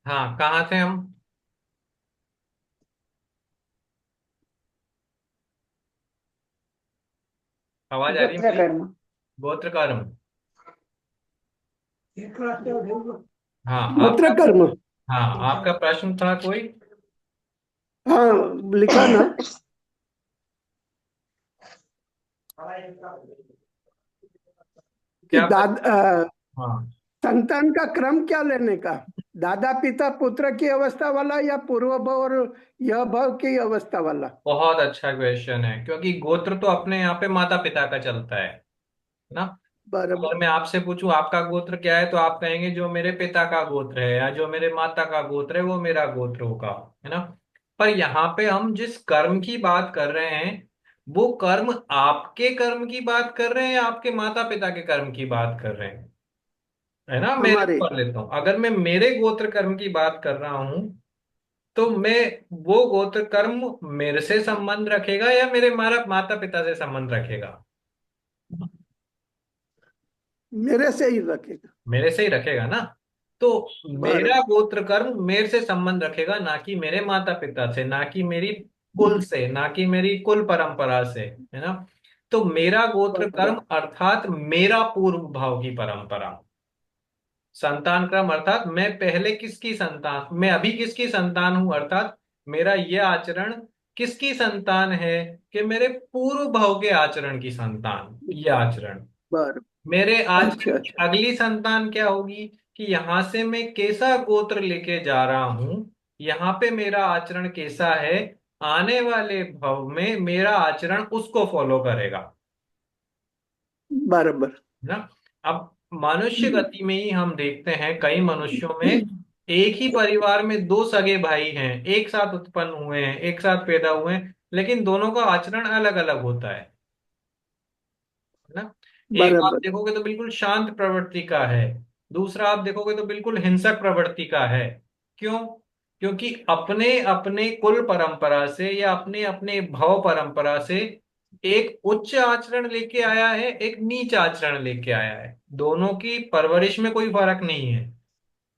हाँ, कहाँ थे हम? आवाज आ रही है गोत्र मेरी? कर्म। गोत्र कर्म। हाँ गोत्र आपका। कर्म। हाँ, आपका प्रश्न था कोई? हाँ, लिखा ना कि क्या दाद हाँ, संतान का क्रम क्या लेने का। दादा पिता पुत्र की अवस्था वाला या पूर्व भव और यह भव की अवस्था वाला। बहुत अच्छा क्वेश्चन है, क्योंकि गोत्र तो अपने यहाँ पे माता पिता का चलता है ना। अगर बराबर। मैं आपसे पूछूं आपका गोत्र क्या है, तो आप कहेंगे जो मेरे पिता का गोत्र है या जो मेरे माता का गोत्र है वो मेरा गोत्र होगा, है ना। पर यहाँ पे हम जिस कर्म की बात कर रहे हैं, वो कर्म आपके कर्म की बात कर रहे हैं या आपके माता पिता के कर्म की बात कर रहे हैं? है ना, मैं हमारे। पढ़ लेता हूँ। अगर मैं मेरे गोत्र कर्म की बात कर रहा हूं, तो मैं वो गोत्र कर्म मेरे से संबंध रखेगा या मेरे मारा माता पिता से संबंध रखेगा? मेरे से ही रखेगा। मेरे से ही रखेगा ना। तो मेरा बराबर। गोत्र कर्म मेरे से संबंध रखेगा, ना कि मेरे माता पिता से, ना कि मेरी कुल से, ना कि मेरी कुल परंपरा से, है ना। तो मेरा गोत्र कर्म बराबर। अर्थात मेरा पूर्व भाव की परंपरा। संतान क्रम अर्थात मैं पहले किसकी संतान, मैं अभी किसकी संतान हूं, अर्थात मेरा यह आचरण किसकी संतान है, कि मेरे पूर्व भाव के आचरण की संतान, यह आचरण। बराबर। मेरे आचरण अच्छा की अच्छा। अगली संतान क्या होगी, कि यहां से मैं कैसा गोत्र लेके जा रहा हूं, यहाँ पे मेरा आचरण कैसा है, आने वाले भव में मेरा आचरण उसको फॉलो करेगा, बराबर। है ना। अब मनुष्य गति में ही हम देखते हैं, कई मनुष्यों में एक ही परिवार में दो सगे भाई हैं, एक साथ उत्पन्न हुए हैं, एक साथ पैदा हुए हैं, लेकिन दोनों का आचरण अलग अलग होता है ना। एक आप बराबर। देखोगे तो बिल्कुल शांत प्रवृत्ति का है, दूसरा आप देखोगे तो बिल्कुल हिंसक प्रवृत्ति का है। क्यों? क्योंकि अपने अपने कुल परंपरा से या अपने अपने भाव परंपरा से एक उच्च आचरण लेके आया है, एक नीच आचरण लेके आया है। दोनों की परवरिश में कोई फर्क नहीं है,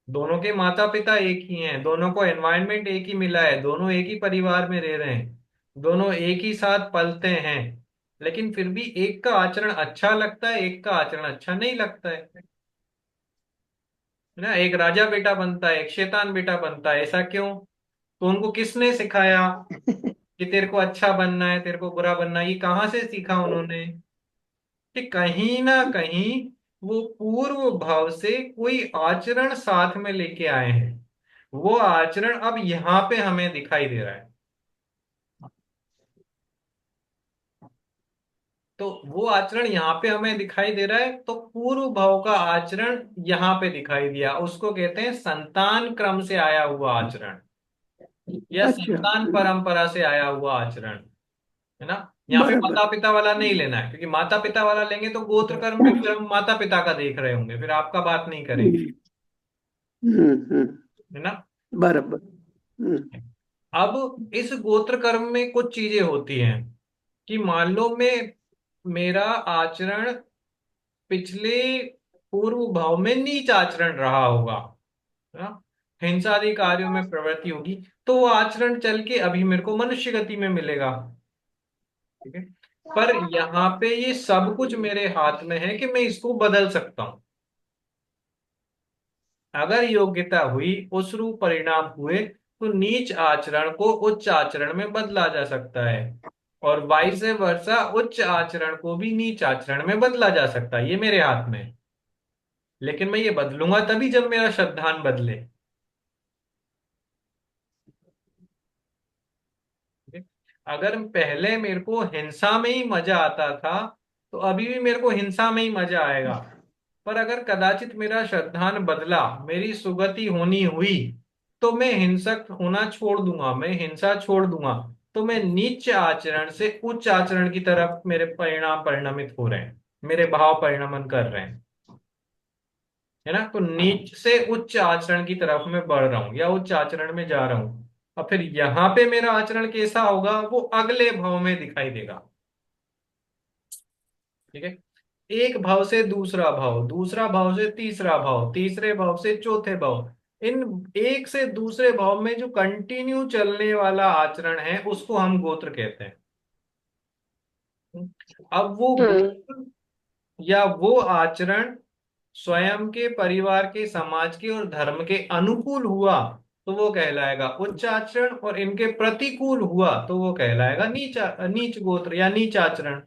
दोनों के माता पिता एक ही हैं, दोनों को एनवायरनमेंट एक ही मिला है, दोनों एक ही परिवार में रह रहे हैं, दोनों एक ही साथ पलते हैं, लेकिन फिर भी एक का आचरण अच्छा लगता है, एक का आचरण अच्छा नहीं लगता है ना। एक राजा बेटा बनता है, एक शैतान बेटा बनता है, ऐसा क्यों? तो उनको किसने सिखाया कि तेरे को अच्छा बनना है, तेरे को बुरा बनना है? ये कहाँ से सीखा उन्होंने? कि कहीं ना कहीं वो पूर्व भाव से कोई आचरण साथ में लेके आए हैं, वो आचरण अब यहाँ पे हमें दिखाई दे रहा है। तो वो आचरण यहाँ पे हमें दिखाई दे रहा है, तो पूर्व भाव का आचरण यहाँ पे दिखाई दिया, उसको कहते हैं संतान क्रम से आया हुआ आचरण या अच्छा। संतान परंपरा से आया हुआ आचरण, है ना। यहाँ पे बराबर। माता पिता वाला नहीं लेना है, क्योंकि माता पिता वाला लेंगे तो गोत्र कर्म में फिर हम माता पिता का देख रहे होंगे, फिर आपका बात नहीं करेंगे, हम्म। हम्म। है ना। बराबर। हम्म। अब इस गोत्र कर्म में कुछ चीजें होती हैं, कि मान लो मैं, मेरा आचरण पिछले पूर्व भाव में नीच आचरण रहा होगा, है ना, हिंसादि कार्यों में प्रवृत्ति होगी, तो वो आचरण चल के अभी मेरे को मनुष्य गति में मिलेगा, ठीक है। पर यहाँ पे ये सब कुछ मेरे हाथ में है कि मैं इसको बदल सकता हूं। अगर योग्यता हुई, उस रूप परिणाम हुए, तो नीच आचरण को उच्च आचरण में बदला जा सकता है, और वाइस वर्सा उच्च आचरण को भी नीच आचरण में बदला जा सकता है, ये मेरे हाथ में है। लेकिन मैं ये बदलूंगा तभी जब मेरा श्रद्धान बदले, ठीक है? अगर पहले मेरे को हिंसा में ही मजा आता था, तो अभी भी मेरे को हिंसा में ही मजा आएगा। पर अगर कदाचित मेरा श्रद्धान बदला, मेरी सुगति होनी हुई, तो मैं हिंसक होना छोड़ दूंगा, मैं हिंसा छोड़ दूंगा, तो मैं नीच आचरण से उच्च आचरण की तरफ मेरे परिणाम परिणमित हो रहे हैं, मेरे भाव परिणमन कर रहे हैं, है ना। तो नीच से उच्च आचरण की तरफ मैं बढ़ रहा हूं या उच्च आचरण में जा रहा हूं। और फिर यहां पे मेरा आचरण कैसा होगा, वो अगले भाव में दिखाई देगा, ठीक है। एक भाव से दूसरा भाव, दूसरा भाव से तीसरा भाव, तीसरे भाव से चौथे भाव, इन एक से दूसरे भाव में जो कंटिन्यू चलने वाला आचरण है उसको हम गोत्र कहते हैं। अब वो हम्म। गोत्र या वो आचरण स्वयं के, परिवार के, समाज के और धर्म के अनुकूल हुआ तो वो कहलाएगा उच्च आचरण, और इनके प्रतिकूल हुआ तो वो कहलाएगा नीच गोत्र या नीच आचरण।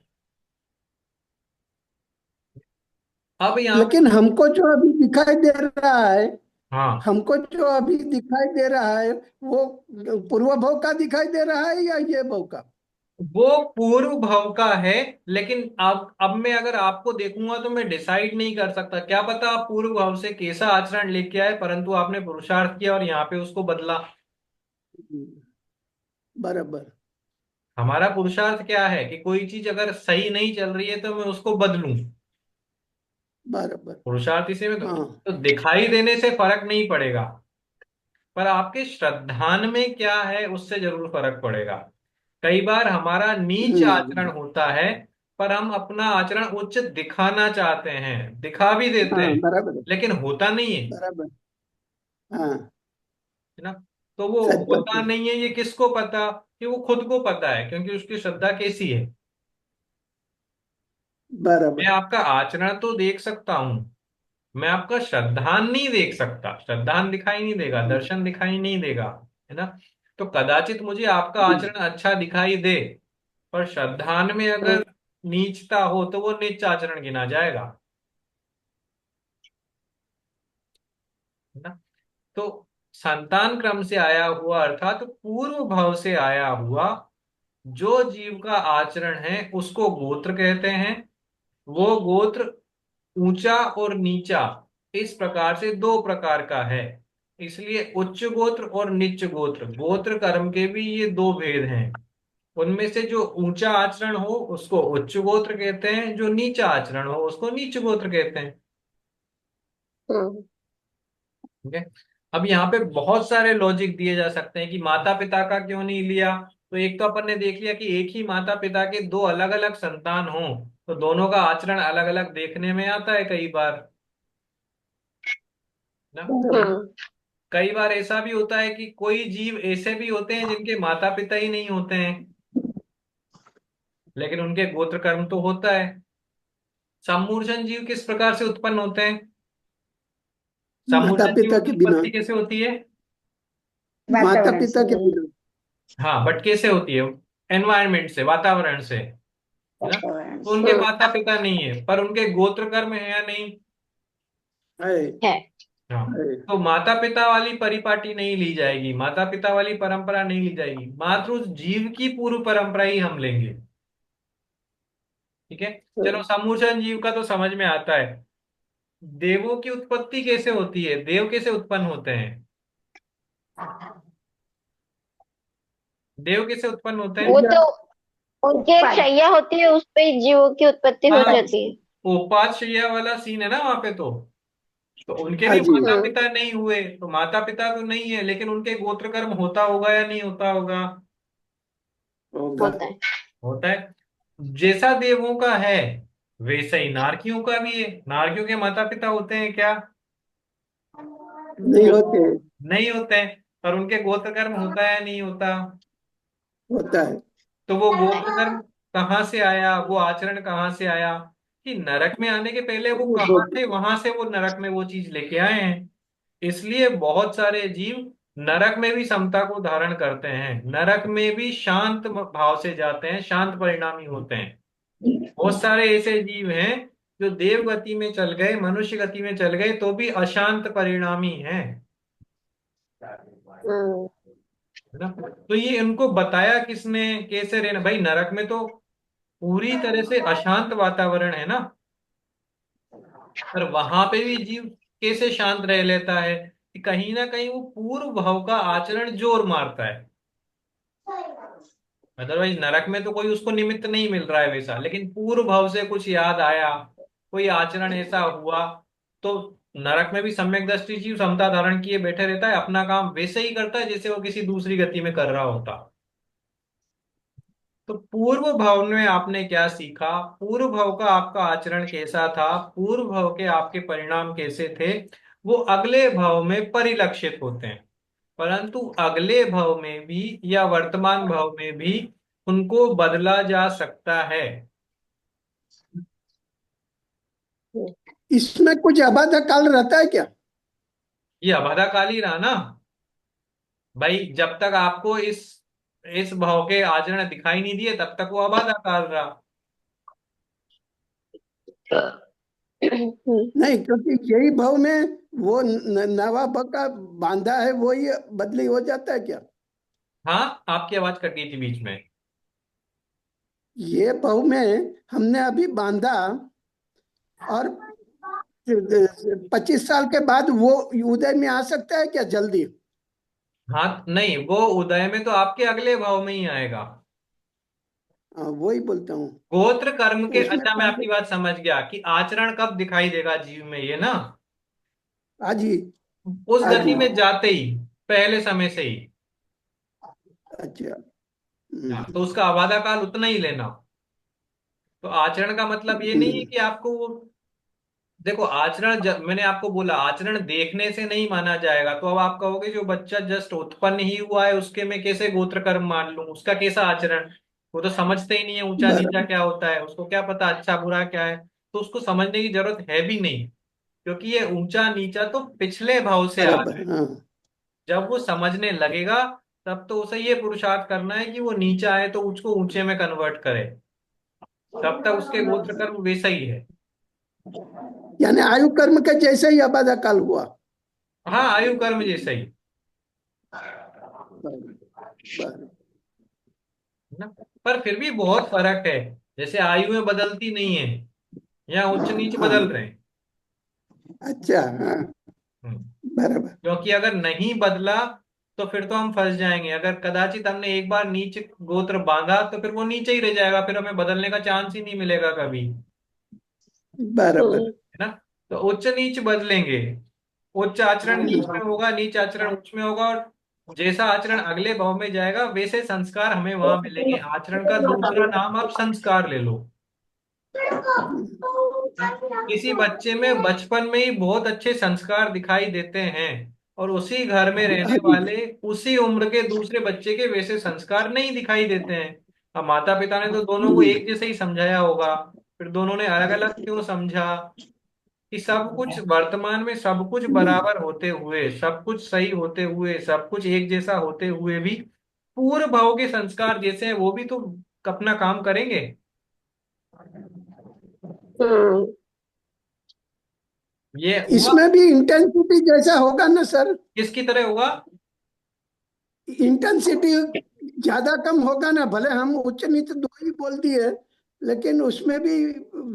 अब यहाँ पे लेकिन हमको जो अभी दिखाई दे रहा है, हाँ, हमको जो अभी दिखाई दे रहा है, वो पूर्व भव का दिखाई दे रहा है या ये भव का? वो पूर्व भव का है। लेकिन अब मैं अगर आपको देखूंगा तो मैं डिसाइड नहीं कर सकता, क्या पता आप पूर्व भव से कैसा आचरण लेके आए, परंतु आपने पुरुषार्थ किया और यहाँ पे उसको बदला। बराबर। हमारा पुरुषार्थ क्या है कि कोई चीज अगर सही नहीं चल रही है तो मैं उसको बदलूं। बराबर। पुरुषार्थ इसी में हाँ। तो दिखाई देने से फर्क नहीं पड़ेगा, पर आपके श्रद्धान में क्या है उससे जरूर फर्क पड़ेगा। कई बार हमारा नीच आचरण हम्म। होता है, पर हम अपना आचरण उच्च दिखाना चाहते हैं, दिखा भी देते हाँ, हैं, बराबर है। लेकिन होता नहीं है। बराबर। हाँ। है ना? तो वो सच बात होता है। नहीं है, ये किसको पता? कि वो खुद को पता है, क्योंकि उसकी श्रद्धा कैसी है। मैं बराबर। आपका आचरण तो देख सकता हूं, मैं आपका श्रद्धान नहीं देख सकता। श्रद्धान दिखाई नहीं देगा, दर्शन दिखाई नहीं देगा। है ना? तो कदाचित मुझे आपका आचरण अच्छा दिखाई दे, पर श्रद्धान में हाँ। अगर नीचता हो तो वो नीच आचरण गिना जाएगा। है ना? तो संतान क्रम से आया हुआ अर्थात पूर्व भाव से आया हुआ जो जीव का आचरण है उसको गोत्र कहते हैं। वो गोत्र ऊंचा और नीचा इस प्रकार से दो प्रकार का है। इसलिए उच्च गोत्र और नीच गोत्र, गोत्र कर्म के भी ये दो भेद हैं। उनमें से जो ऊंचा आचरण हो उसको उच्च गोत्र कहते हैं, जो नीचा आचरण हो उसको नीच गोत्र कहते हैं। हम्म। ठीक है? अब यहाँ पे बहुत सारे लॉजिक दिए जा सकते हैं कि माता पिता का क्यों नहीं लिया। तो एक तो अपन ने देख लिया कि एक ही माता पिता के दो अलग अलग संतान हों तो दोनों का आचरण अलग अलग देखने में आता है कई बार। ना? बराबर। हम्म। कई बार ऐसा भी होता है कि कोई जीव ऐसे भी होते हैं जिनके माता पिता ही नहीं होते हैं, लेकिन उनके गोत्र कर्म तो होता है। समूर्छन जीव किस प्रकार से उत्पन्न होते हैं? माता समूर्छन जीवों पिता की के बिना। उत्पत्ति कैसे होती है? माता वातावरण पिता से। के बिना। हाँ, बट कैसे होती है? एनवायरमेंट से, वातावरण से। है ना? वातावरण तो से। उनके माता पिता नहीं है, पर उनके गोत्र कर्म है या नहीं? है। है। हाँ। है। तो माता पिता वाली परिपाटी नहीं ली जाएगी, माता पिता वाली परंपरा नहीं ली जाएगी, मात्र उस जीव की पूर्व परंपरा ही हम लेंगे। ठीक है? चलो, हम्म। समूचन जीव का तो समझ में आता है। देवों की उत्पत्ति कैसे होती है? देव कैसे उत्पन्न होते हैं? देव कैसे उत्पन्न होते वो हैं? तो उनकी एक शैया होती है, उस पे जीवों की उत्पत्ति हो हाँ, जाती है। उपात शैया वाला सीन है ना वहां पे। तो उनके हाँ भी जी। माता हम्म। पिता नहीं हुए, तो माता पिता तो नहीं है, लेकिन उनके गोत्र कर्म होता होगा या नहीं होता होगा? होगा। होता है। होता है। जैसा देवों का है वैसा ही नारकियों का भी है। नारकियों के माता पिता होते हैं क्या? नहीं होते। नहीं होते हैं, पर उनके गोत्र कर्म होता है या नहीं होता? होता है। तो वो गोत्र कर्म कहाँ से आया, वो आचरण कहाँ से आया? कि नरक में आने के पहले वो वो कहाँ थे, वहां से वो नरक में वो चीज लेके आए हैं। इसलिए बहुत सारे जीव नरक में भी समता को धारण करते हैं, नरक में भी शांत भाव से जाते हैं, शांत परिणामी होते हैं। बहुत सारे ऐसे जीव हैं जो देव गति में चल गए, मनुष्य गति में चल गए तो भी अशांत परिणामी हैं। हम्म। है ना? तो ये इनको बताया किसने, कैसे रहना? भाई नरक में तो पूरी तरह से अशांत वातावरण है ना, पर वहां पे भी जीव कैसे शांत रह लेता है? कि कहीं ना कहीं वो पूर्व भाव का आचरण जोर मारता है। अदरवाइज नरक में तो कोई उसको निमित्त नहीं मिल रहा है वैसा, लेकिन पूर्व भाव से कुछ याद आया, कोई आचरण ऐसा हुआ, तो नरक में भी सम्यक दृष्टि जीव समता धारण किए बैठे रहता है, अपना काम वैसे ही करता है जैसे वो किसी दूसरी गति में कर रहा होता। तो पूर्व भाव में आपने क्या सीखा? पूर्व भाव का आपका आचरण कैसा था? पूर्व भाव के आपके परिणाम कैसे थे? वो अगले भाव में परिलक्षित होते हैं। परंतु अगले भाव में भी या वर्तमान भाव में भी उनको बदला जा सकता है। इसमें कुछ अबाधा काल रहता है क्या? ये अबाधा काल ही रहा ना भाई। जब तक आपको इस भाव के आचरण दिखाई नहीं दिए तब तक वो अबाधा काल रहा। नहीं, क्योंकि यही भाव में वो नवा बका बांधा है, वो ही बदली हो जाता है क्या? हाँ, आपकी आवाज कट गई थी बीच में। ये भाव में हमने अभी बांधा, और 25 साल के बाद वो उदय में आ सकता है क्या जल्दी? हाँ, नहीं, वो उदय में तो आपके अगले भाव में ही आएगा। हाँ, वही बोलता हूँ। गोत्र कर्म के, उसमें अच्छा मैं पहले। आपकी बात समझ गया कि आचरण कब दिखाई देगा जीव में, ये ना आज ही। उस आज गति ही। में जाते ही, पहले समय से ही। अच्छा। हाँ, तो उसका आबादा काल उतना ही लेना। तो आचरण का मतलब ये नहीं है कि आपको देखो आचरण, मैंने आपको बोला आचरण देखने से नहीं माना जाएगा। तो अब आप कहोगे जो बच्चा जस्ट उत्पन्न ही हुआ है उसके मैं कैसे गोत्र कर्म मान लूं, उसका कैसा आचरण। वो तो समझते ही नहीं है ऊंचा नीचा बराबर। क्या होता है, उसको क्या पता अच्छा बुरा क्या है। तो उसको समझने की जरूरत है भी नहीं, क्योंकि ये ऊंचा नीचा तो पिछले भाव से आ रहा बराबर, है। हाँ। जब वो समझने लगेगा तब तो उसे ये पुरुषार्थ करना है कि वो नीचा है तो उसको ऊंचे में कन्वर्ट करे। तब तक उसके गोत्र कर्म वैसा ही है। यानी आयु कर्म के जैसे ही अबाधा काल हुआ। हाँ, आयु कर्म जैसा ही बराबर, बराबर। है ना। पर फिर भी बहुत फर्क है। जैसे आयु में बदलती नहीं है, यहाँ उच्च नीच बदल हाँ। रहे हैं। अच्छा, हाँ। हम्म। बराबर। क्योंकि अगर नहीं बदला तो फिर तो हम फंस जाएंगे। अगर कदाचित हमने एक बार नीच गोत्र बांधा तो फिर वो नीचे ही रह जाएगा, फिर हमें बदलने का चांस ही नहीं मिलेगा कभी, बराबर। है ना। तो उच्च नीच बदलेंगे। उच्च आचरण नीच में होगा, नीच आचरण उच्च में होगा, और जैसा आचरण अगले भाव में जाएगा वैसे संस्कार हमें वहां मिलेंगे। आचरण का दूसरा नाम आप संस्कार ले लो ना। किसी बच्चे में बचपन में ही बहुत अच्छे संस्कार दिखाई देते हैं, और उसी घर में रहने हाँ जी। वाले उसी उम्र के दूसरे बच्चे के वैसे संस्कार नहीं दिखाई देते हैं। अब माता पिता ने तो दोनों को एक जैसे ही समझाया होगा, फिर दोनों ने अलग अलग क्यों समझा। कि सब कुछ वर्तमान में सब कुछ बराबर होते हुए, सब कुछ सही होते हुए, सब कुछ एक जैसा होते हुए भी पूर्व भाव के संस्कार जैसे हैं वो भी तो अपना काम करेंगे। ये हुआ। इसमें भी इंटेंसिटी जैसा होगा ना सर? किसकी तरह होगा? इंटेंसिटी ज्यादा कम होगा ना, भले हम उच्च नीच दो ही बोल दिए, लेकिन उसमें भी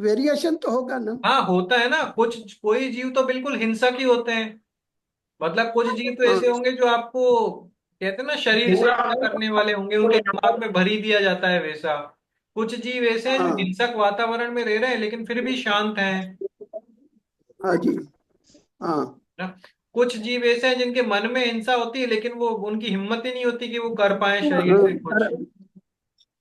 वेरिएशन तो होगा ना? हाँ, होता है ना। कुछ कोई जीव तो बिल्कुल हिंसक ही होते हैं। मतलब कुछ जीव तो हाँ। ऐसे होंगे जो आपको कहते हैं ना शरीर से हिंसा करने वाले होंगे, उनके दिमाग में भर ही दिया जाता है वैसा। कुछ जीव ऐसे हैं जो हाँ। हिंसक वातावरण में रह रहे हैं लेकिन फिर भी शांत हैं हाँ जी। हाँ। ना। कुछ जीव ऐसे हैं जिनके मन में हिंसा होती है लेकिन वो उनकी हिम्मत ही नहीं होती कि वो कर पाए शरीर हाँ, से कुछ।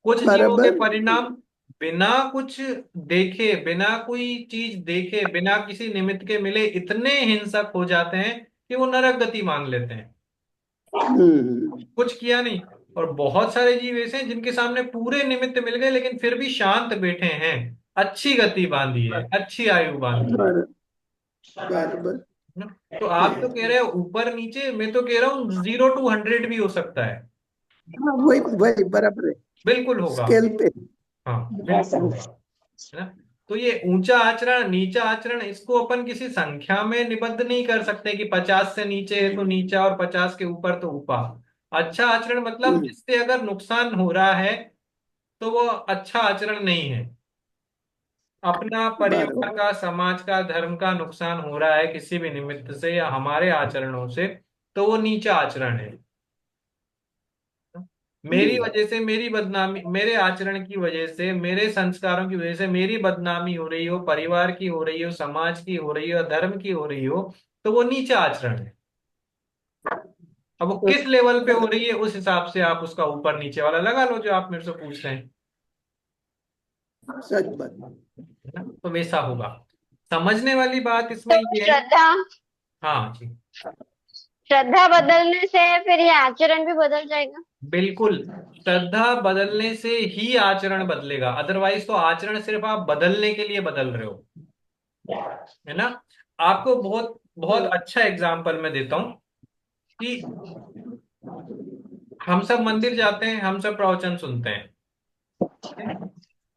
कुछ जीवों के बराबर। परिणाम बिना कुछ देखे, बिना कोई चीज देखे, बिना किसी निमित्त के मिले इतने हिंसक हो जाते हैं कि वो नरक गति मांग लेते हैं। हम्म। कुछ किया नहीं। और बहुत सारे जीव ऐसे हैं जिनके सामने पूरे निमित्त मिल गए लेकिन फिर भी शांत बैठे हैं। अच्छी गति बांधी है, अच्छी आयु बांधी है बराबर। बराबर। ना? तो आप तो कह रहे हो ऊपर नीचे, मैं तो कह रहा हूँ 0 to 100 भी हो सकता है। हाँ, वही वही बराबर है। बिल्कुल होगा। स्केल पे। हाँ, बिल्कुल होगा, है ना। तो ये ऊंचा आचरण नीचा आचरण इसको अपन किसी संख्या में निबद्ध नहीं कर सकते कि 50 से नीचे है तो नीचा और 50 के ऊपर तो ऊपर। अच्छा आचरण मतलब हम्म। जिससे अगर नुकसान हो रहा है तो वो अच्छा आचरण नहीं है। अपना परिवार बराबर। का, समाज का, धर्म का नुकसान हो रहा है किसी भी निमित्त से या हमारे आचरणों से, तो वो नीचा आचरण है। मेरी हम्म। वजह से मेरी बदनामी, मेरे आचरण की वजह से, मेरे संस्कारों की वजह से मेरी बदनामी हो रही हो, परिवार की हो रही हो, समाज की हो रही हो, धर्म की हो रही हो, तो वो नीचा आचरण है। अब वो किस लेवल पे हो रही है उस हिसाब से आप उसका ऊपर नीचे वाला लगा लो जो आप मेरे से पूछ रहे हैं, सच बात। है ना। तो वैसा होगा। समझने वाली बात इसमें तो ये है। श्रद्धा हाँ जी, श्रद्धा बदलने से फिर ये आचरण भी बदल जाएगा। बिल्कुल। श्रद्धा बदलने से ही आचरण बदलेगा, अदरवाइज तो आचरण सिर्फ आप बदलने के लिए बदल रहे हो, है ना। आपको बहुत बहुत अच्छा एग्जाम्पल मैं देता हूं कि हम सब मंदिर जाते हैं, हम सब प्रवचन सुनते हैं, ठीक है?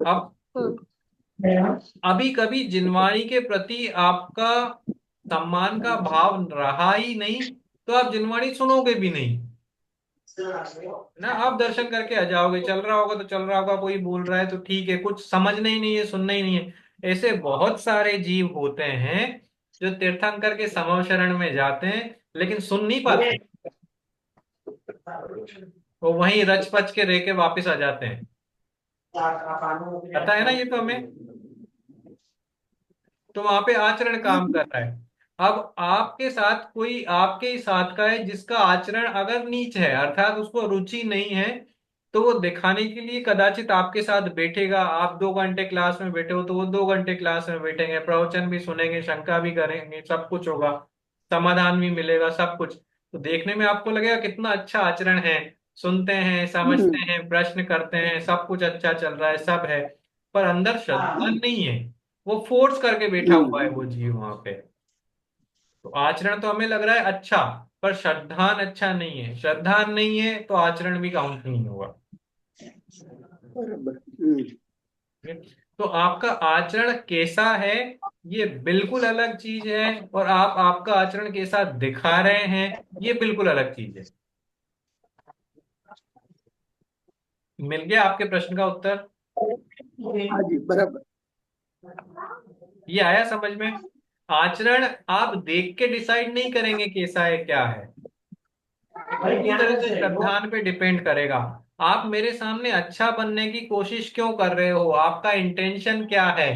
अब हम्म। अभी कभी जिनवाणी के प्रति आपका सम्मान का भाव रहा ही नहीं, तो आप जिनवाणी सुनोगे भी नहीं, ना। आप दर्शन करके आ जाओगे, चल रहा होगा तो चल रहा होगा, कोई बोल रहा है तो ठीक है, कुछ समझना ही नहीं है, सुनना ही नहीं है। ऐसे बहुत सारे जीव होते हैं जो तीर्थंकर के समव शरण में जाते हैं लेकिन सुन नहीं पाते, वो वहीं रच पच के रह के वापिस आ जाते हैं। पता है ना ये तो हमें। तो वहां पे आचरण काम कर रहा है। अब आपके साथ कोई आपके ही साथ का है जिसका आचरण अगर नीच है, अर्थात उसको रुचि नहीं है, तो वो दिखाने के लिए कदाचित आपके साथ बैठेगा। आप 2 घंटे क्लास में बैठे हो तो वो 2 घंटे क्लास में बैठेंगे, प्रवचन भी सुनेंगे, शंका भी करेंगे, सब कुछ होगा, समाधान भी मिलेगा, सब कुछ। तो देखने में आपको लगेगा कितना अच्छा आचरण है, सुनते हैं, समझते हम्म, हैं, प्रश्न करते हैं, सब कुछ अच्छा चल रहा है, सब है। पर अंदर श्रद्धा नहीं है, वो फोर्स करके बैठा हुआ है वो हम्म, जीव वहां पे। तो आचरण तो हमें लग रहा है अच्छा, पर श्रद्धान अच्छा नहीं है। श्रद्धान नहीं है तो आचरण भी काउंट नहीं होगा। बराबर। ठीक है? तो आपका आचरण कैसा है ये बिल्कुल अलग चीज है, और आप आपका आचरण कैसा दिखा रहे हैं ये बिल्कुल अलग चीज है। मिल गया आपके प्रश्न का उत्तर? हाँ जी, बराबर। ये आया समझ में? आचरण आप देख के डिसाइड नहीं करेंगे कैसा है क्या है, पूरी तरह से श्रद्धान पे डिपेंड करेगा। आप मेरे सामने अच्छा बनने की कोशिश क्यों कर रहे हो, आपका इंटेंशन क्या है,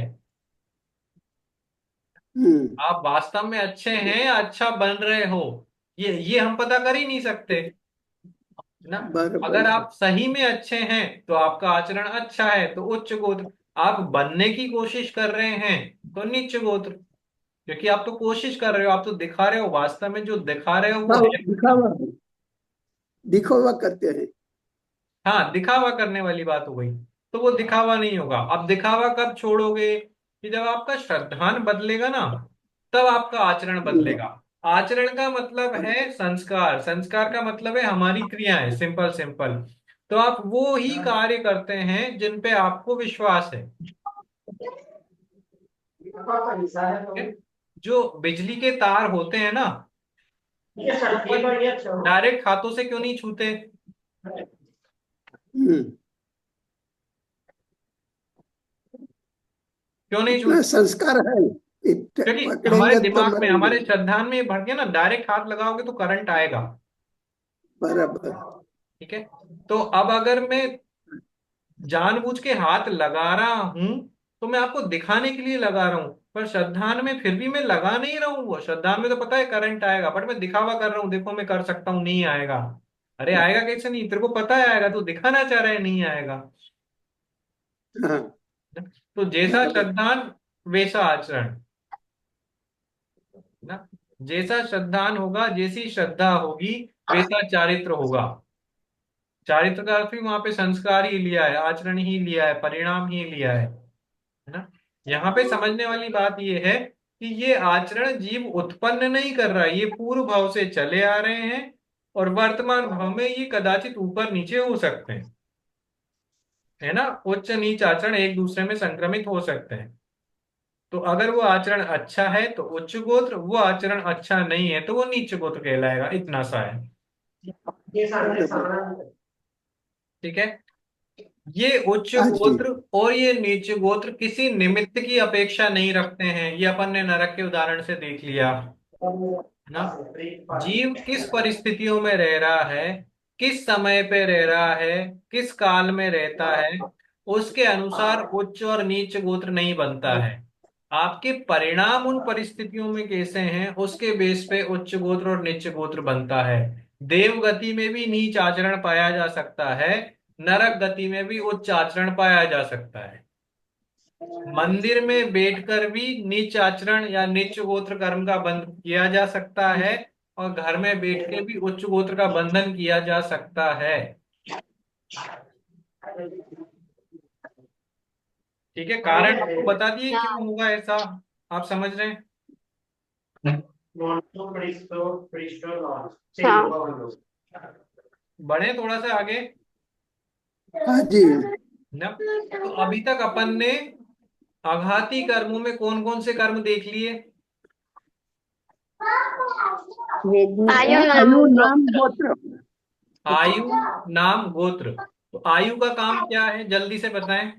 हम्म, आप वास्तव में अच्छे हैं या अच्छा बन रहे हो, ये हम पता कर ही नहीं सकते, ना। बराबर अगर जी। आप सही में अच्छे हैं तो आपका आचरण अच्छा है, तो उच्च गोत्र। आप बनने की कोशिश कर रहे हैं तो नीच गोत्र, क्योंकि आप तो कोशिश कर रहे हो, आप तो दिखा रहे हो, वास्तव में जो दिखा रहे हो वो हाँ, है नहीं। दिखावा, दिखावा करते हैं। हाँ, दिखावा करने वाली बात हो गई, तो वो दिखावा नहीं होगा। अब दिखावा कब छोड़ोगे, कि जब आपका श्रद्धान बदलेगा ना, तब आपका आचरण हम्म, बदलेगा। आचरण का मतलब है संस्कार, संस्कार का मतलब है हमारी क्रियाएं, सिंपल सिंपल। तो आप वो ही कार्य करते हैं जिन पे आपको विश्वास है, ठीक है? जो बिजली के तार होते हैं ना, अपन डायरेक्ट हाथों से क्यों नहीं छूते, हम्म। क्यों नहीं अपना छूते? संस्कार है, क्योंकि हमारे पकड़ेंगे तो दिमाग में, मरेंगे। हमारे श्रद्धान में ये भर गया ना, डायरेक्ट हाथ लगाओगे तो करंट आएगा, बराबर। ठीक है। तो अब अगर मैं जानबूझ के हाथ लगा रहा हूं तो मैं आपको दिखाने के लिए लगा रहा हूं, पर श्रद्धान में फिर भी मैं लगा नहीं रहा हूं। वो श्रद्धान में तो पता है करंट आएगा, बट मैं दिखावा कर रहा हूं, देखो मैं कर सकता हूं, नहीं आएगा। अरे आएगा कैसे नहीं, तेरे को पता है आएगा, तू दिखाना चाह रहा है नहीं आएगा। हाँ, तो जैसा बराबर। श्रद्धान वैसा आचरण, ना। जैसा श्रद्धान होगा, जैसी श्रद्धा होगी, वैसा चारित्र होगा। चारित्र का अर्थ भी वहां पे संस्कार ही लिया है, आचरण ही लिया है, परिणाम ही लिया है ना। यहाँ पे समझने वाली बात ये है कि ये आचरण जीव उत्पन्न नहीं कर रहा है, ये पूर्व भाव से चले आ रहे हैं, और वर्तमान भाव में ये कदाचित ऊपर नीचे हो सकते हैं, है ना। उच्च नीच आचरण एक दूसरे में संक्रमित हो सकते हैं। तो अगर वो आचरण अच्छा है तो उच्च गोत्र, वो आचरण अच्छा नहीं है तो वो नीच गोत्र कहलाएगा, इतना सा है, बराबर। ठीक है। ये उच्च हाँ जी। गोत्र और ये नीच गोत्र किसी निमित्त की अपेक्षा नहीं रखते हैं, ये अपन ने नरक के उदाहरण से देख लिया, है ना। जीव किस परिस्थितियों में रह रहा है, किस समय पे रह रहा है, किस काल में रहता है, उसके अनुसार उच्च और नीच गोत्र नहीं बनता है। आपके परिणाम उन परिस्थितियों में कैसे हैं उसके बेस पे उच्च गोत्र और नीच गोत्र बनता है। देव गति में भी नीच आचरण पाया जा सकता है, नरक गति में भी उच्च आचरण पाया जा सकता है। मंदिर में बैठकर भी नीच आचरण या नीच गोत्र कर्म का बंध किया जा सकता है, और घर में बैठ के भी उच्च गोत्र का बंधन किया जा सकता है। ठीक है, कारण आपको बता दिए क्यों हाँ होगा ऐसा, आप समझ रहे हैं? हाँ। बढ़े थोड़ा सा आगे हाँ जी। ना। तो अभी तक अपन ने आघाती कर्मों में कौन कौन से कर्म देख लिए? आयु नाम आयु नाम गोत्र। गोत्र। आयु, नाम, गोत्र। तो आयु का काम क्या है, जल्दी से बताएं।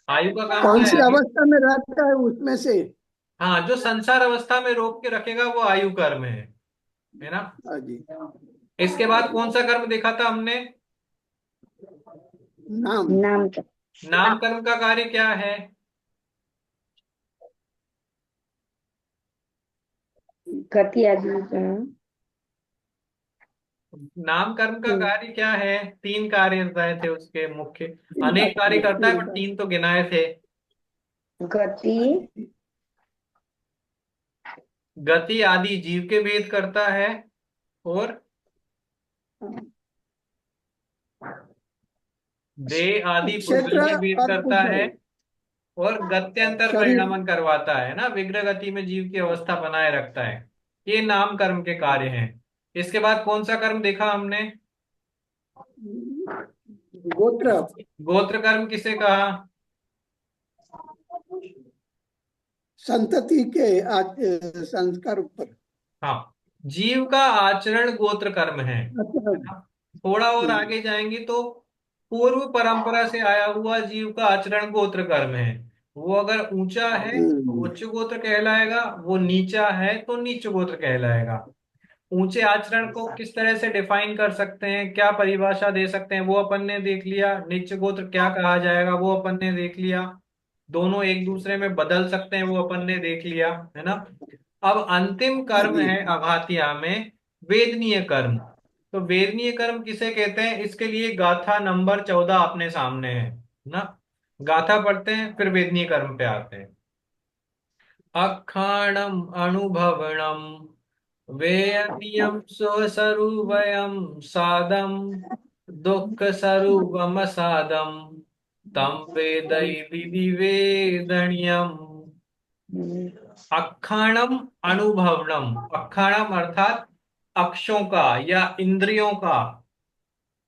आयु का काम कौन क्या है सी अभी? अवस्था में रहता है उसमें से। हाँ, जो संसार अवस्था में रोक के रखेगा वो आयु कर्म है ना। हाँ जी। इसके बाद कौन सा कर्म देखा था हमने? नाम। नाम तो नाम कर्म का कार्य क्या है? गति आदि नाम कर्म का कार्य क्या है? तीन कार्य बताए थे उसके मुख्य। अनेक कार्य करता है पर तीन तो गिनाए थे। गति गति आदि जीव के भेद करता है, और देह आदि पुरुष क्षेत्र में भेद और करता है, कुशल। और गत्यंतर शरीर। परिणमन करवाता है ना, विग्रह गति में जीव की अवस्था बनाए रखता है। ये नाम कर्म के कार्य हैं। इसके बाद कौन सा कर्म देखा हमने? गोत्र। गोत्र कर्म किसे कहा? संतति के संस्कार ऊपर। हाँ, जीव का आचरण गोत्र कर्म है अच्छा। ना? थोड़ा और आगे जाएंगे तो पूर्व परंपरा से आया हुआ जीव का आचरण गोत्र कर्म है। वो अगर ऊंचा है तो हम्म। उच्च गोत्र कहलाएगा, वो नीचा है तो नीच गोत्र कहलाएगा। ऊंचे आचरण को किस तरह से डिफाइन कर सकते हैं, क्या परिभाषा दे सकते हैं, वो अपन ने देख लिया। नीच गोत्र क्या कहा जाएगा वो अपन ने देख लिया। दोनों एक दूसरे में बदल सकते हैं वो अपन ने देख लिया, है ना। अब अंतिम हाँ कर्म जी। है अघातिया में वेदनीय कर्म। तो वेदनीय कर्म किसे कहते हैं, इसके लिए गाथा नंबर 14 अपने सामने है ना। गाथा पढ़ते हैं फिर वेदनीय कर्म पे आते हैं। अखाणम अनुभवणम वेयनियम स्वस्वरूपयम सादम दुःख स्वरूपम सादम तम वेदई विवेदनियम। अखाणम अनुभवनम, अखाणम अर्थात अक्षों का या इंद्रियों का,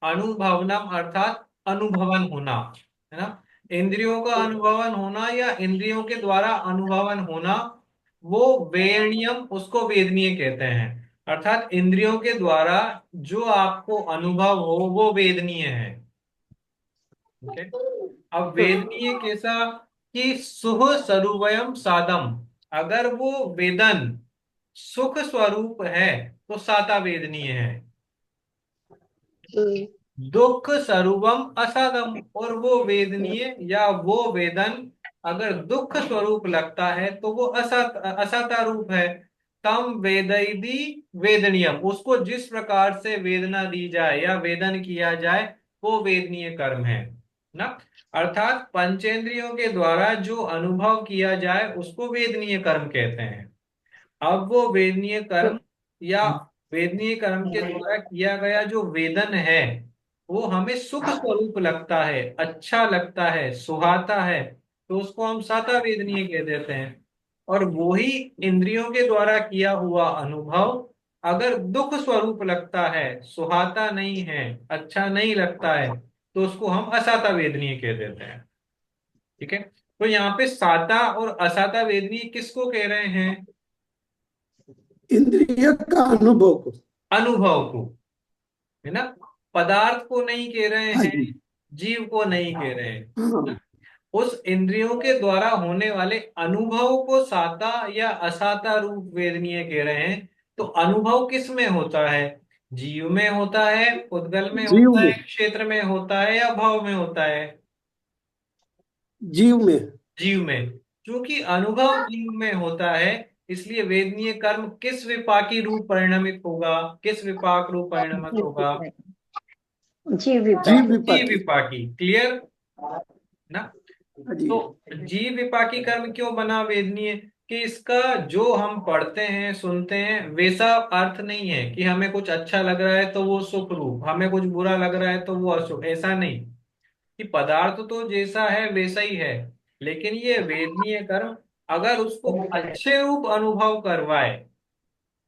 अनुभवनम अर्थात अनुभवन होना, है ना। इंद्रियों का अनुभवन होना या इंद्रियों के द्वारा अनुभवन होना, वो वेरणीयम, उसको वेदनीय कहते हैं। अर्थात इंद्रियों के द्वारा जो आपको अनुभव हो वो वेदनीय है। ठीक है। अब वेदनीय कैसा? कि सुख स्वरूपयम सादम, अगर वो वेदन सुख स्वरूप है तो साता वेदनीय है। दुख स्वरूपम असादम, और वो वेदनीय या वो वेदन अगर दुख स्वरूप लगता है तो वो असाता रूप है। तम वेदैदी वेदनीयम, उसको जिस प्रकार से वेदना दी जाए या वेदन किया जाए वो वेदनीय कर्म है ना। अर्थात पंचेंद्रियों के द्वारा जो अनुभव किया जाए उसको वेदनीय कर्म कहते हैं। अब वो वेदनीय कर्म या वेदनीय कर्म के द्वारा किया गया जो वेदन है वो हमें सुख स्वरूप लगता है, अच्छा लगता है, सुहाता है, तो उसको हम साता वेदनीय कह देते हैं। और वो ही इंद्रियों के द्वारा किया हुआ अनुभव अगर दुख स्वरूप लगता है, सुहाता नहीं है, अच्छा नहीं लगता है, तो उसको हम असाता वेदनीय कह देते हैं। ठीक है। तो यहाँ पे साता और असाता वेदनीय किसको कह रहे हैं? इंद्रिय का अनुभव को। अनुभव को, है ना। पदार्थ को नहीं कह रहे हाँ हैं, जी। जीव को नहीं कह रहे हैं हाँ। ना? उस इंद्रियों के द्वारा होने वाले अनुभव को साता या असाता रूप वेदनीय कह रहे हैं। तो अनुभव किस में होता है? जीव में होता है, उद्गल में जीव होता में। है, क्षेत्र में होता है, या भाव में होता है? जीव में। जीव में। क्योंकि अनुभव जीव में होता है, इसलिए वेदनीय कर्म किस विपाकी रूप परिणमित होगा, किस विपाक रूप परिणमित होगा? जीव जीव विपाक। जी विपाकी। विपाकी, क्लियर ना। हाँ जी। तो जीव विपाकी कर्म क्यों बना वेदनीय? कि इसका जो हम पढ़ते हैं सुनते हैं वैसा अर्थ नहीं है कि हमें कुछ अच्छा लग रहा है तो वो सुख रूप, हमें कुछ बुरा लग रहा है तो वो अशुभ, ऐसा नहीं। कि पदार्थ तो जैसा है वैसा ही है, लेकिन ये वेदनीय कर्म अगर उसको अच्छे रूप अनुभव करवाए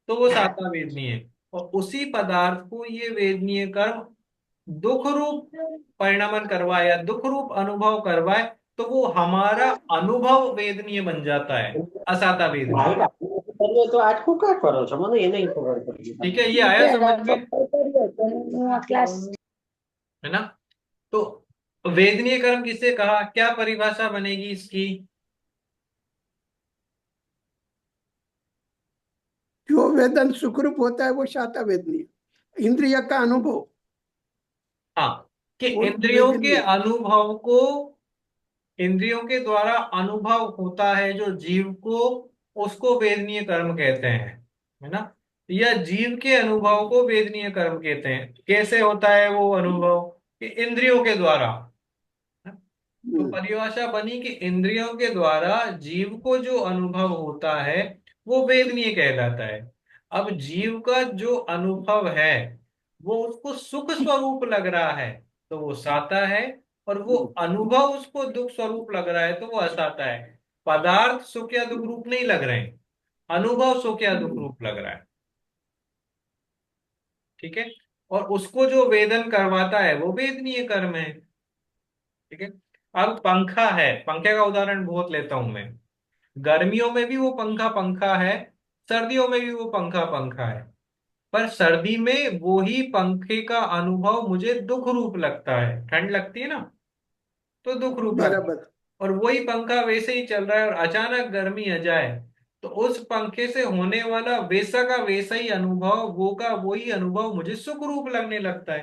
तो वो साता वेदनीय है। और उसी पदार्थ को ये वेदनीय कर्म दुख रूप परिणमन करवाए या दुख रूप अनुभव करवाए तो वो हमारा अनुभव वेदनीय बन जाता है, असाता वेदनीय। તો આટલું કા કરો છો મને એ નહીં ખબર પડી ठीक તમે है, ये आया समझ में, क्लास। है ना। तो वेदनीय कर्म किसे कहा, क्या परिभाषा बनेगी इसकी? जो वेदन सुखरूप होता है वो शाता वेदनीय। इंद्रिय का अनुभव हाँ, कि वो इंद्रियों के वेदनीय। अनुभव को, इंद्रियों के द्वारा अनुभव होता है जो जीव को, उसको वेदनीय कर्म कहते हैं, है ना। या जीव के अनुभव को वेदनीय कर्म कहते हैं। कैसे होता है वो अनुभव? कि इंद्रियों के द्वारा। तो हम्म, परिभाषा बनी कि इंद्रियों के द्वारा जीव को जो अनुभव होता है वो वेदनीय कहलाता है। अब जीव का जो अनुभव है वो उसको सुख स्वरूप लग रहा है तो वो साता है, और वो अनुभव उसको दुख स्वरूप लग रहा है तो वो असाता है। पदार्थ सुख या दुख रूप नहीं लग रहे हैं, अनुभव सुख या दुख रूप लग रहा है। ठीक है। और उसको जो वेदन करवाता है वो वेदनीय कर्म है। ठीक है। अब पंखा है, पंखे का उदाहरण बहुत लेता हूं मैं। गर्मियों में भी वो पंखा पंखा है, सर्दियों में भी वो पंखा पंखा है। पर सर्दी में वो ही पंखे का अनुभव मुझे दुख रूप लगता है, ठंड लगती है ना तो दुख रूप लगता है। बराबर। और वही पंखा वैसे ही चल रहा है और अचानक गर्मी आ जाए तो उस पंखे से होने वाला वैसा का वैसा ही अनुभव, वो का वही अनुभव मुझे सुख रूप लगने लगता है।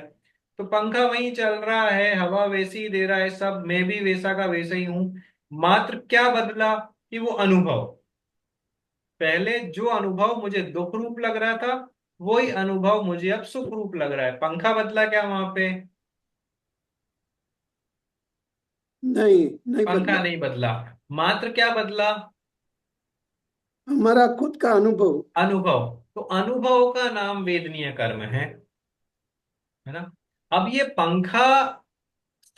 तो पंखा वही चल रहा है, हवा वैसी ही दे रहा है, सब मैं भी वैसा का वैसा ही हूं। मात्र क्या बदला? कि वो अनुभव, पहले जो अनुभव मुझे दुख रूप लग रहा था वही अनुभव मुझे अब सुख रूप लग रहा है। पंखा बदला क्या वहां पे? नहीं, नहीं पंखा बदला। नहीं बदला। मात्र क्या बदला? हमारा खुद का अनुभव। अनुभव। तो अनुभव का नाम वेदनीय कर्म है ना। अब ये पंखा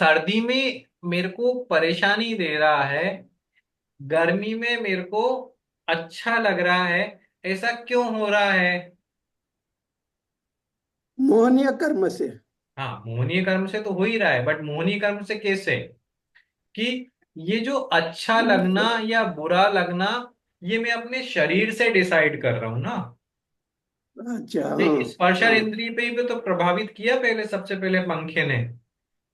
सर्दी में मेरे को परेशानी दे रहा है, गर्मी में मेरे को अच्छा लग रहा है, ऐसा क्यों हो रहा है? मोहनीय कर्म से। हाँ, मोहनीय कर्म से तो हो ही रहा है, बट मोहनीय कर्म से कैसे? कि ये जो अच्छा लगना या बुरा लगना ये मैं अपने शरीर से डिसाइड कर रहा हूं ना। अच्छा, हाँ। ये स्पर्शर हाँ। इंद्रिय पे ही तो प्रभावित किया पहले, सबसे पहले पंखे ने।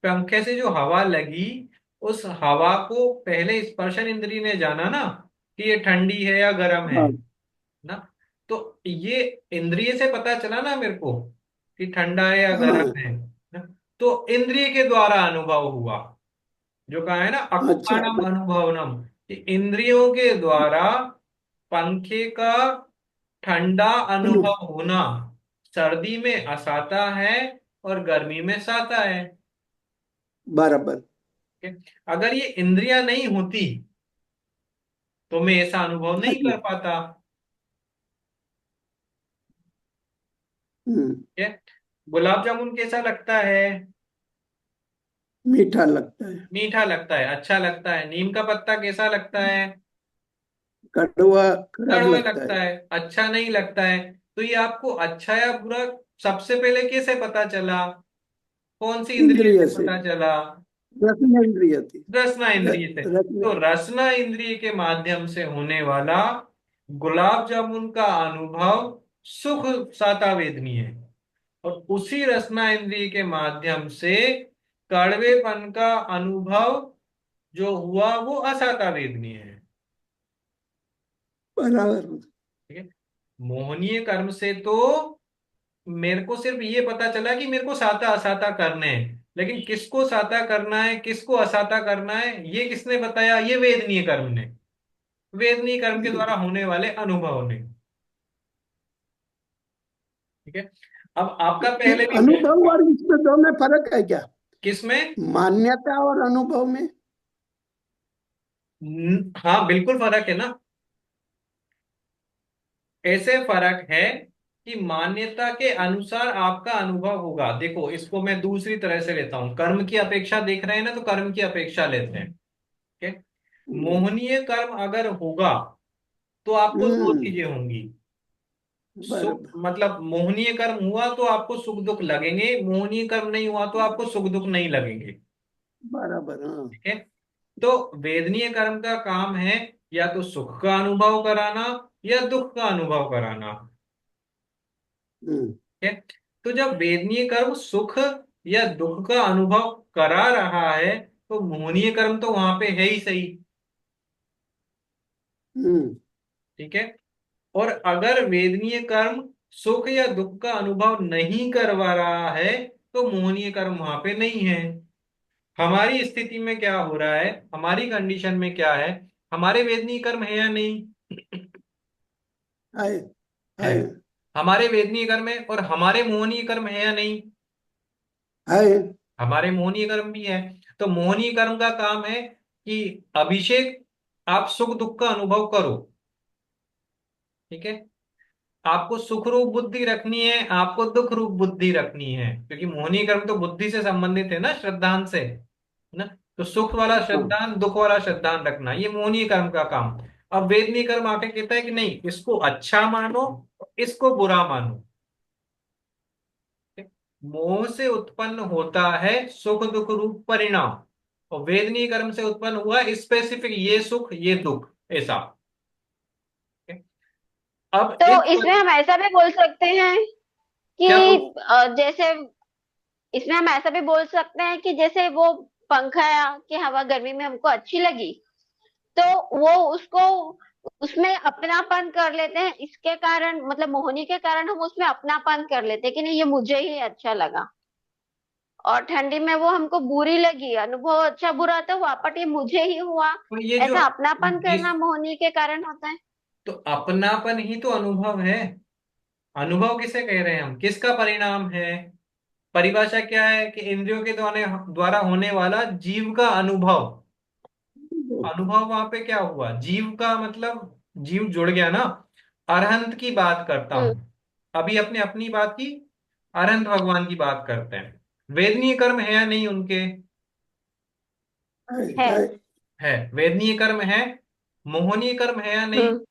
पंखे से जो हवा लगी उस हवा को पहले स्पर्शन इंद्रिय ने जाना ना कि ये ठंडी है या गर्म है हाँ। ना। तो ये इंद्रिय से पता चला ना मेरे को कि ठंडा है या हाँ। गर्म है ना। तो इंद्रिय के द्वारा अनुभव हुआ, जो कहा है ना अच्छा। अकुपानम अनुभवनम, कि इंद्रियों के द्वारा पंखे का ठंडा अनुभव होना सर्दी में असाता है और गर्मी में साता है। बराबर। ठीक है? अगर ये इंद्रियां नहीं होती तो मैं ऐसा अनुभव हाँ नहीं जी। कर पाता। हम्म, ठीक है। गुलाब जामुन कैसा लगता है? मीठा लगता है। मीठा लगता है, अच्छा लगता है। नीम का पत्ता कैसा लगता है? कड़वा, खराब कड़वा लगता लगता है। है, अच्छा नहीं लगता है। तो ये आपको अच्छा या बुरा सबसे पहले कैसे पता चला? कौन सी इंद्रिय इंद्रिय से से। पता चला? रसना इंद्रिय थी। रसना र, इंद्रिय से। रसना। तो रसना इंद्रिय के माध्यम से होने वाला गुलाब जामुन का अनुभव सुख साता वेदनी है। और उसी रसना इंद्रिय के माध्यम से कड़वेपन का अनुभव जो हुआ वो असाता वेदनी है। बराबर। ठीक है। मोहनीय कर्म से तो मेरे को सिर्फ ये पता चला कि मेरे को साता असाता करने हैं, लेकिन किसको साता करना है किसको असाता करना है ये किसने बताया? ये वेदनीय कर्म ने, वेदनीय कर्म के द्वारा होने वाले अनुभव ने। ठीक है। अब आपका पहले भी अनुभव और इसमें दो में फर्क है क्या? किसमें? मान्यता और अनुभव में? हाँ बिल्कुल फर्क है ना। ऐसे फर्क है कि मान्यता के अनुसार आपका अनुभव होगा। देखो इसको मैं दूसरी तरह से लेता हूं, कर्म की अपेक्षा देख रहे हैं ना, तो कर्म की अपेक्षा लेते हैं। ठीक है। मोहनीय कर्म अगर होगा तो आपको दो हम्म। चीजें होंगी। सुख बराबर। मतलब मोहनीय कर्म हुआ तो आपको सुख दुख लगेंगे, मोहनीय कर्म नहीं हुआ तो आपको सुख दुख नहीं लगेंगे। बराबर, हाँ। ठीक है। तो वेदनीय कर्म का काम है या तो सुख का अनुभव कराना या दुख का अनुभव कराना। हम्म। ठीक है। तो जब वेदनीय कर्म सुख या दुख का अनुभव करा रहा है तो मोहनीय कर्म तो वहां पे है ही सही। हम्म। ठीक है। और अगर वेदनीय कर्म सुख या दुख का अनुभव नहीं करवा रहा है तो मोहनीय कर्म वहां पे नहीं है। हमारी स्थिति में क्या हो रहा है, हमारी कंडीशन में क्या है, हमारे वेदनीय कर्म है या नहीं? है। है। है। हमारे वेदनीय कर्म है और हमारे मोहनीय कर्म है या नहीं? है। हमारे मोहनीय कर्म भी है। तो मोहनीय कर्म का काम है कि अभिषेक आप सुख दुख का अनुभव करो। ठीक है। आपको सुख रूप बुद्धि रखनी है, आपको दुख रूप बुद्धि रखनी है, क्योंकि मोहनीय कर्म तो बुद्धि से संबंधित है ना, श्रद्धान से, है ना। तो सुख वाला हाँ। श्रद्धान, दुख वाला श्रद्धान रखना, ये मोहनीय कर्म का काम। अब वेदनीय कर्म आके कहता है कि नहीं, इसको अच्छा मानो, इसको बुरा मानो। मोह से उत्पन्न होता है सुख दुख रूप परिणाम, और वेदनीय कर्म से उत्पन्न हुआ स्पेसिफिक ये सुख ये दुख, ऐसा। अब तो इस इसमें हम ऐसा भी बोल सकते हैं क्या कि बोल? जैसे इसमें हम ऐसा भी बोल सकते हैं कि जैसे वो पंखा की हवा गर्मी में हमको अच्छी लगी, तो वो उसको उसमें अपनापन कर लेते हैं, इसके कारण मतलब मोहनी के कारण हम उसमें अपनापन कर लेते हैं कि नहीं ये मुझे ही अच्छा लगा। और ठंडी में वो हमको बुरी लगी, अनुभव अच्छा बुरा तो वापस ये मुझे ही हुआ। तो ये जो ऐसा अपनापन जिस करना मोहनी के कारण होता है। तो अपनापन ही तो अनुभव है। अनुभव किसे कह रहे हैं हम, किसका परिणाम है? परिभाषा क्या है कि इंद्रियों के द्वारा द्वारा होने वाला जीव का अनुभव। अनुभव वहां पे क्या हुआ, जीव का मतलब जीव जुड़ गया ना। अरहंत की बात करता हम्म। हूं, अभी अपने अपनी बात की, अरहंत भगवान की बात करते हैं। वेदनीय कर्म है या नहीं उनके? है। है। है। है। वेदनीय कर्म है। मोहनीय कर्म है या नहीं? हम्म।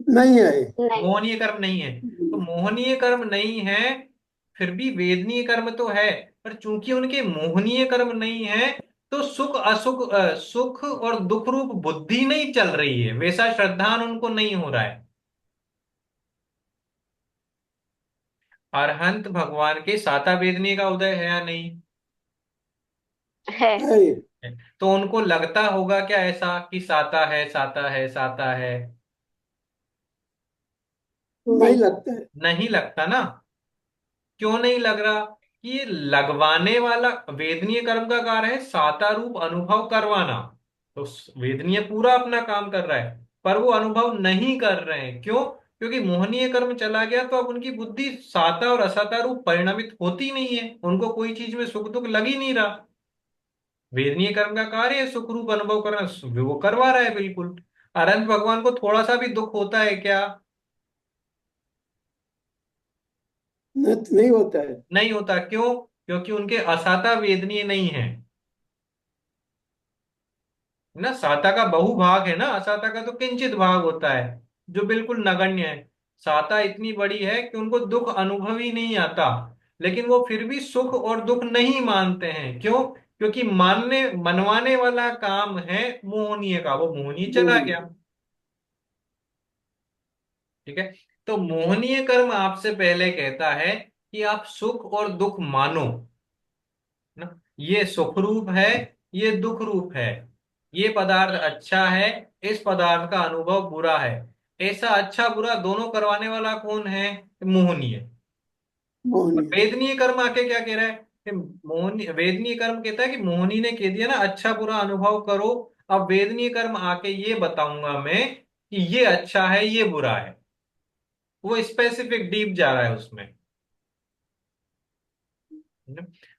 नहीं है। नहीं। मोहनीय कर्म नहीं है। तो मोहनीय कर्म नहीं है, फिर भी वेदनीय कर्म तो है। पर चूंकि उनके मोहनीय कर्म नहीं है तो सुख असुख सुख और दुख रूप बुद्धि नहीं चल रही है, वैसा श्रद्धान उनको नहीं हो रहा है। अरहंत भगवान के साता वेदनीय का उदय है या नहीं? है। है। है। तो उनको लगता होगा क्या ऐसा कि साता है साता है साता है? नहीं नहीं। लगता है। नहीं लगता ना। क्यों नहीं लग रहा? कि ये लगवाने वाला वेदनीय कर्म का कार्य है साता रूप अनुभव करवाना। तो वेदनीय पूरा अपना काम कर रहा है, पर वो अनुभव नहीं कर रहे हैं, क्यों? क्योंकि मोहनीय कर्म चला गया तो अब उनकी बुद्धि साता और असाता रूप परिणमित होती नहीं है, उनको कोई चीज में सुख दुख लग ही नहीं रहा। वेदनीय कर्म का कार्य है सुख रूप अनुभव करना, वो करवा रहा है बिल्कुल। अनंत भगवान को थोड़ा सा भी दुख होता है क्या? नहीं होता है। नहीं होता। क्यों? क्योंकि उनके असाता वेदनीय नहीं है ना। साता का बहुभाग है ना, असाता का तो किंचित भाग होता है जो बिल्कुल नगण्य है। साता इतनी बड़ी है कि उनको दुख अनुभव ही नहीं आता, लेकिन वो फिर भी सुख और दुख नहीं मानते हैं। क्यों? क्योंकि मानने मनवाने वाला काम है मोहनीय का, वो मोहनीय चला हम्म। गया। ठीक है। तो मोहनीय कर्म आपसे पहले कहता है कि आप सुख और दुख मानो ना। ये सुख रूप है, ये दुख रूप है। ये पदार्थ अच्छा है, इस पदार्थ का अनुभव बुरा है। ऐसा अच्छा बुरा दोनों करवाने वाला कौन है? मोहनीय। और मोहनीय। वेदनीय कर्म आके क्या कह रहा है कि मोहनी वेदनीय कर्म कहता है कि मोहनी ने कह दिया ना अच्छा बुरा अनुभव करो। अब वेदनीय कर्म आके ये बताऊंगा मैं कि ये अच्छा है ये बुरा है। वो स्पेसिफिक डीप जा रहा है उसमें।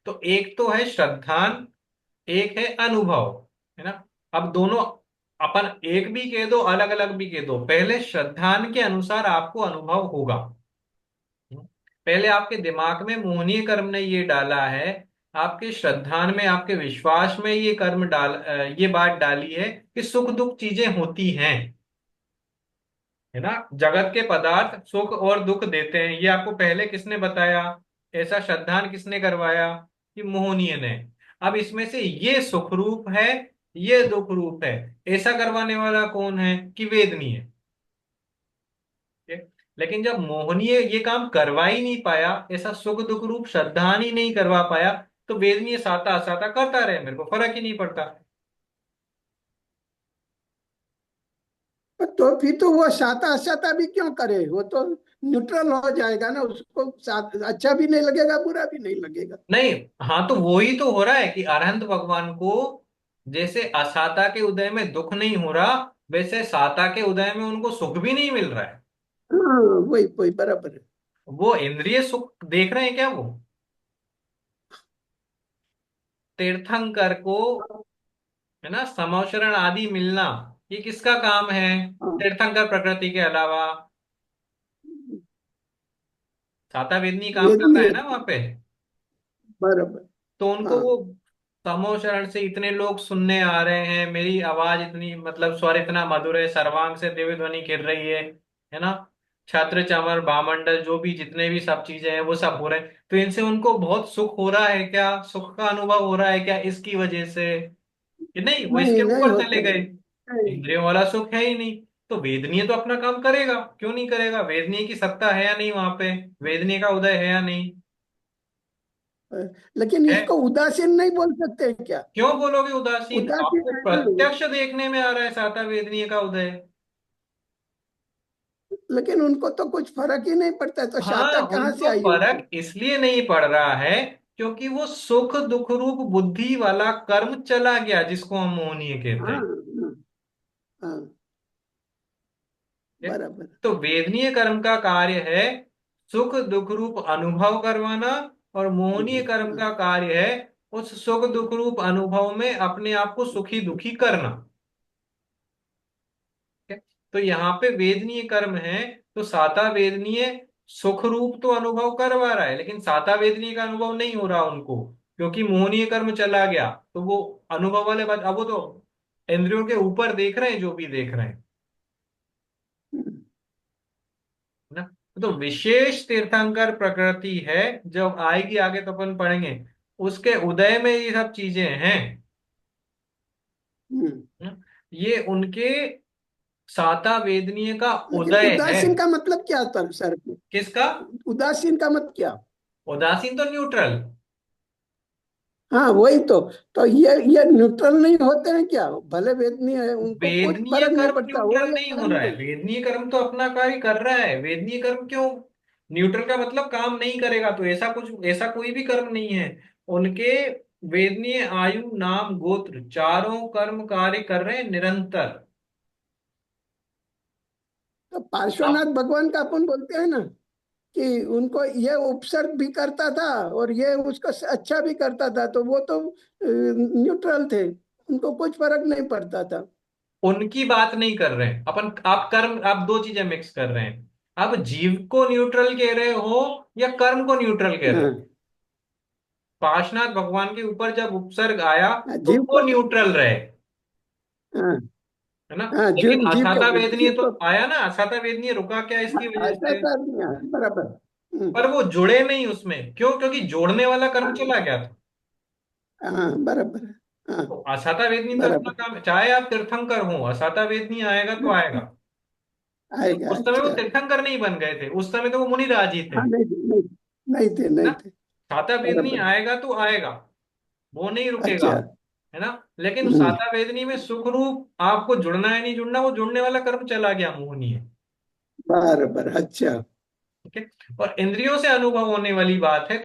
तो एक तो है श्रद्धान, एक है अनुभव, है ना। अब दोनों अपन एक भी कह दो, अलग अलग भी कह दो, पहले श्रद्धान के अनुसार आपको अनुभव होगा। पहले आपके दिमाग में मोहनीय कर्म ने ये डाला है, आपके श्रद्धान में, आपके विश्वास में ये कर्म ये बात डाली है कि सुख दुख चीजें होती हैं, है ना। जगत के पदार्थ सुख और दुख देते हैं, ये आपको पहले किसने बताया, ऐसा श्रद्धान किसने करवाया, कि मोहनीय ने। अब इसमें से ये सुख रूप है, ये दुख रूप है, ऐसा करवाने वाला कौन है, कि वेदनीय है। लेकिन जब मोहनीय ये काम करवा ही नहीं पाया, ऐसा सुख दुख रूप श्रद्धान ही नहीं करवा पाया, तो वेदनीय साता असाता करता रहे, मेरे को फर्क ही नहीं पड़ता। तो फिर तो वो साता असाता भी क्यों करे, वो तो न्यूट्रल हो जाएगा ना, उसको अच्छा भी नहीं लगेगा, बुरा भी नहीं लगेगा। नहीं, हाँ तो वो ही तो हो रहा है कि अरहंत भगवान को जैसे असाता के उदय में दुख नहीं हो रहा, वैसे साता के उदय में उनको सुख भी नहीं मिल रहा है। हाँ, वही वही बराबर है। वो इंद्रिय सुख देख रहे हैं क्या वो, तीर्थंकर को, है ना, समौशरण आदि मिलना, ये किसका काम है, हाँ, तीर्थंकर प्रकृति के अलावा। साता वेदनी काम कर रहा वेदनीय है ना वहां पे। बराबर। तो उनको हाँ, वो तमो शरण से इतने लोग सुनने आ रहे हैं, मेरी आवाज इतनी, मतलब स्वर इतना मधुर है, सर्वांग से दिव्य ध्वनि गिर रही है ना। छत्र चमर भामंडल जो भी जितने भी सब चीजें हैं वो सब हो रहे हैं, तो इनसे उनको बहुत सुख हो रहा है क्या, सुख का अनुभव हो रहा है क्या इसकी वजह से, कि नहीं, वो नहीं इसके नहीं ऊपर होता चले है, गए। नहीं। इंद्रियों वाला सुख है ही नहीं, तो वेदनीय तो अपना काम करेगा, क्यों नहीं करेगा, वेदनीय की सत्ता है या नहीं वहां पे, वेदनीय का उदय है या नहीं लेकिन है। इसको उदासीन नहीं बोल सकते क्या? क्यों बोलोगे उदासीन, उदासीन आपको है ना, प्रत्यक्ष देखने में आ रहा है साता वेदनीय का उदय। लेकिन उनको तो कुछ फर्क ही नहीं पड़ता है, तो हाँ, शाता कहाँ से उनको आई उनकी? फर्क इसलिए नहीं पड़ रहा है क्योंकि वो सुख दुख रूप बुद्धि वाला कर्म चला गया, जिसको हम मोहनीय कहते हाँ हैं। हाँ हाँ, ठीक है? बराबर। तो वेदनीय कर्म का कार्य है सुख दुख रूप अनुभव करवाना, और मोहनीय कर्म हाँ, का कार्य है उस सुख दुख रूप अनुभव में अपने आप को सुखी दुखी करना। ठीक है? तो यहाँ पे वेदनीय कर्म है, तो साता वेदनीय सुख रूप तो अनुभव करवा रहा है, लेकिन साता वेदनीय का अनुभव नहीं हो रहा उनको, क्योंकि मोहनीय कर्म चला गया। तो वो अनुभव वाले बात, अब वो तो इंद्रियों के ऊपर देख रहे हैं जो भी देख रहे हैं, है ना। तो विशेष तीर्थंकर प्रकृति है, जब आएगी आगे तो अपन पढ़ेंगे, उसके उदय में ये सब चीजें हैं, हम्म। है ना? ये उनके साता वेदनीय का लेकिन उदय है। उदासीन का मतलब क्या था सर? किसका, उदासीन का मतलब क्या? उदासीन तो न्यूट्रल। हाँ वही तो ये न्यूट्रल नहीं होते हैं क्या? भले वेदनीय है, उनको कुछ वेदनीय फर्क नहीं कर्म पड़ता, वो न्यूट्रल वाले नहीं हो कर्म रहा है, को। वेदनीय कर्म तो अपना कार्य कर रहा है, वेदनीय कर्म क्यों, न्यूट्रल का मतलब काम नहीं करेगा, तो ऐसा कुछ, ऐसा कोई भी कर्म नहीं है उनके। वेदनीय आयु नाम गोत्र चारों कर्म कार्य कर रहे हैं निरंतर। तो आप, पार्श्वनाथ भगवान का अपन बोलते हैं ना, कि उनको ये उपसर्ग भी करता था और ये उसको अच्छा भी करता था, तो वो तो न्यूट्रल थे, उनको कुछ फर्क नहीं पड़ता था। उनकी बात नहीं कर रहे हैं अपन, आप कर्म, आप दो चीजें मिक्स कर रहे हैं। आप जीव को न्यूट्रल कह रहे हो या कर्म को न्यूट्रल कह रहे हो। हाँ पार्श्वनाथ भगवान के ऊपर जब उपसर्ग आया हाँ, तो जीव वो को। न्यूट्रल रहे, हाँ है ना। हाँ, लेकिन जीव असाता को वेदनीय जीव तो को। आया ना, असाता वेदनीय रुका क्या इसकी वजह ऐसा से, कर दिया, बराबर। पर वो जुड़े नहीं उसमें, क्यों, क्योंकि जोड़ने वाला कर्म चला हाँ गया था। हाँ, बराबर। हाँ, तो असाता वेदनी तो अपना बराबर। काम है, चाहे आप तीर्थंकर हो, असाता वेदनी आएगा तो आएगा। आएगा, उस समय वो अच्छा। तीर्थंकर नहीं बन गए थे, उस समय तो वो मुनिराज ही थे, हाँ, नहीं नहीं, नहीं थे, ना। नहीं थे। साता वेदनी बराबर। आएगा तो आएगा, वो नहीं रुकेगा, अच्छा। है ना। लेकिन हम्म। साता वेदनी में सुख रूप आपको जुड़ना है नहीं जुड़ना, वो जुड़ने वाला कर्म चला गया, मोहनी है। बराबर, अच्छा। ठीक है, और इंद्रियों से अनुभव होने वाली बात है।